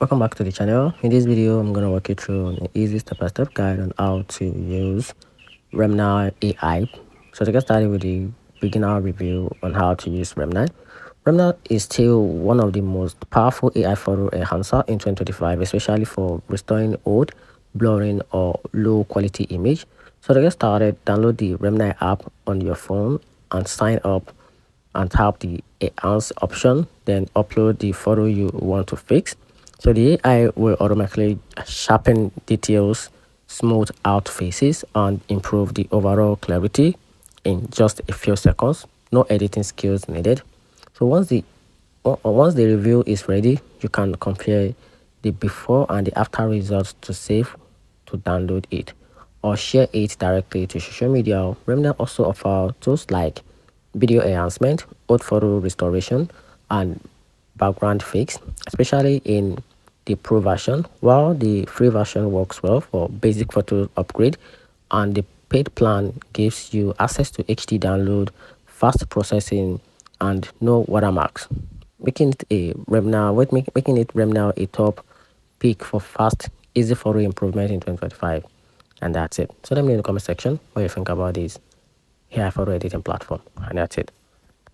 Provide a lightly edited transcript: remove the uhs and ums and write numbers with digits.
Welcome back to the channel. In this video, I'm going to walk you through an easy step-by-step guide on how to use Remini AI. So to get started with the beginner review on how to use Remini. Remini is still one of the most powerful AI photo enhancer in 2025, especially for restoring old, blurring or low quality image. So to get started, download the Remini app on your phone and sign up and tap the enhance option, then upload the photo you want to fix. So the AI will automatically sharpen details, smooth out faces, and improve the overall clarity in just a few seconds. No editing skills needed. So once the review is ready, you can compare the before and the after results to save to download it or share it directly to social media. Remina also offers tools like video enhancement, old photo restoration, and background fix, especially in the pro version, while the free version works well for basic photo upgrade, and the paid plan gives you access to HD download, fast processing, and no watermarks, making it Remna a top pick for fast, easy photo improvement in 2025. And that's it. So let me know in the comment section what you think about this AI photo editing platform. And that's it.